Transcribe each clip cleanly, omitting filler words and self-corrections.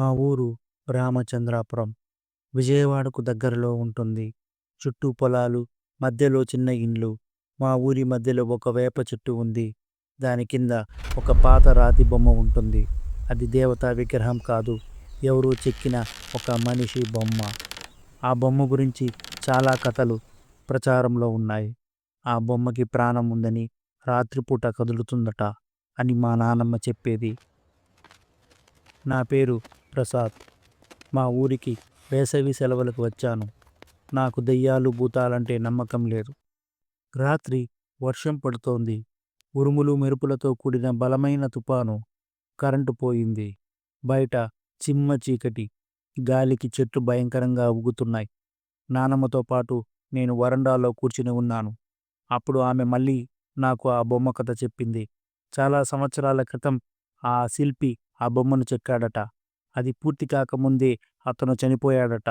మా ఊరు రామచంద్రాపురం. విజయవాడకు దగ్గరలో ఉంటుంది. చుట్టూ పొలాలు, మధ్యలో చిన్న ఇండ్లు. మా ఊరి మధ్యలో ఒక వేప చెట్టు ఉంది. దాని కింద ఒక పాత రాతి బొమ్మ ఉంటుంది. అది దేవతా విగ్రహం కాదు, ఎవరో చెక్కిన ఒక మనిషి బొమ్మ. ఆ బొమ్మ గురించి చాలా కథలు ప్రచారంలో ఉన్నాయి. ఆ బొమ్మకి ప్రాణం ఉందని, రాత్రిపూట కదులుతుందట అని మా నానమ్మ చెప్పేది. నా పేరు ప్రసాద్. మా ఊరికి వేసవి సెలవులకు వచ్చాను. నాకు దెయ్యాలు భూతాలంటే నమ్మకం లేదు. రాత్రి వర్షం పడుతోంది. ఉరుములు మెరుపులతో కూడిన బలమైన తుఫాను. కరెంటు పోయింది. బయట చిమ్మ చీకటి. గాలికి చెట్లు భయంకరంగా ఊగుతున్నాయి. నానమ్మతో పాటు నేను వరండాలో కూర్చుని ఉన్నాను. అప్పుడు ఆమె మళ్ళీ నాకు ఆ బొమ్మ కథ చెప్పింది. చాలా సంవత్సరాల క్రితం ఆ శిల్పి ఆ బొమ్మను చెక్కాడట. అది పూర్తి కాకముందే అతను చనిపోయాడట.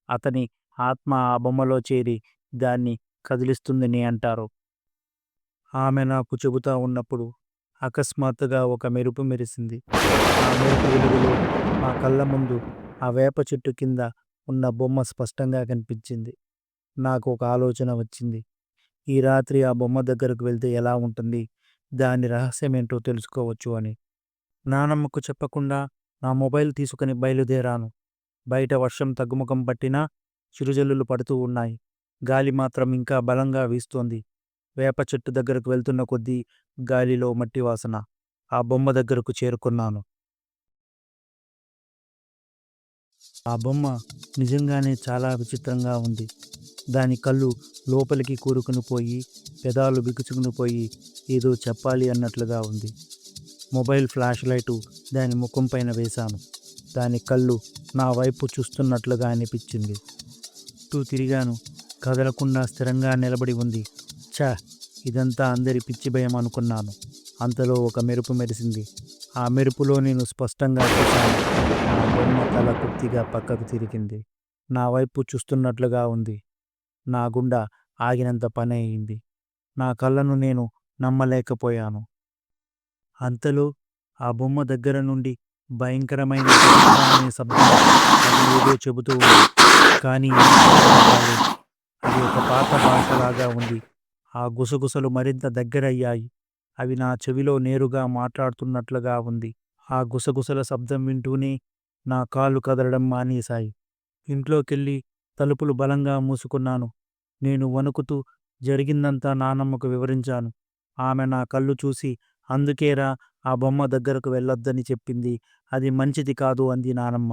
అతని ఆత్మ ఆ బొమ్మలో చేరి దాన్ని కదిలిస్తుందని అంటారు. ఆమె నాకు చెబుతా ఉన్నప్పుడు అకస్మాత్తుగా ఒక మెరుపు మెరిసింది. ఆ మెరుపు వెలుగులో మా కళ్ళ ముందు ఆ వేప చెట్టు కింద ఉన్న బొమ్మ స్పష్టంగా కనిపించింది. నాకు ఒక ఆలోచన వచ్చింది. ఈ రాత్రి ఆ బొమ్మ దగ్గరకు వెళ్తే ఎలా ఉంటుంది, దాని రహస్యమేంటో తెలుసుకోవచ్చు అని. నానమ్మకు చెప్పకుండా నా మొబైల్ తీసుకుని బయలుదేరాను. బయట వర్షం తగ్గుముఖం పట్టినా చిరుజల్లులు పడుతూ ఉన్నాయి. గాలి మాత్రం ఇంకా బలంగా వీస్తోంది. వేప చెట్టు దగ్గరకు వెళ్తున్న కొద్దీ గాలిలో మట్టి వాసన. ఆ బొమ్మ దగ్గరకు చేరుకున్నాను. ఆ బొమ్మ నిజంగానే చాలా విచిత్రంగా ఉంది. దాని కళ్ళు లోపలికి కూరుకుని పోయి, పెదాలు బిగుసుకుని పోయి ఏదో చెప్పాలి అన్నట్లుగా ఉంది. మొబైల్ ఫ్లాష్ లైటు దాని ముఖం పైన వేశాను. దాని కళ్ళు నా వైపు చూస్తున్నట్లుగా అనిపించింది. చుట్టూ తిరిగాను. కదలకుండా స్థిరంగా నిలబడి ఉంది. ఛ! ఇదంతా అందరి పిచ్చి భయం అనుకున్నాను. అంతలో ఒక మెరుపు మెరిసింది. ఆ మెరుపులో నేను స్పష్టంగా చూశాను. ఆ బొమ్మ తల కొద్దిగా పక్కకు తిరిగింది. నా వైపు చూస్తున్నట్లుగా ఉంది. నా గుండె ఆగినంత పని అయింది. నా కళ్ళను నేను నమ్మలేకపోయాను. అంతలో ఆ బొమ్మ దగ్గర నుండి భయంకరమైన అనే శబ్దం. అది ఏదో చెబుతూ ఉంది. కానీ ఏం అర్థం కాలేదు. అది ఒక పాత భాషలాగా ఉంది. ఆ గుసగుసలు మరింత దగ్గరయ్యాయి. అవి నా చెవిలో నేరుగా మాట్లాడుతున్నట్లుగా ఉంది. ఆ గుసగుసల శబ్దం వింటూనే నా కాళ్ళు కదలడం మానేశాయి. ఇంట్లోకెళ్ళి తలుపులు బలంగా మూసుకున్నాను. నేను వణుకుతూ జరిగిందంతా నానమ్మకు వివరించాను. ఆమె నా కళ్ళు చూసి, అందుకేరా ఆ బొమ్మ దగ్గరకు వెళ్ళొద్దని చెప్పింది. అది మంచిది కాదు అంది నానమ్మ.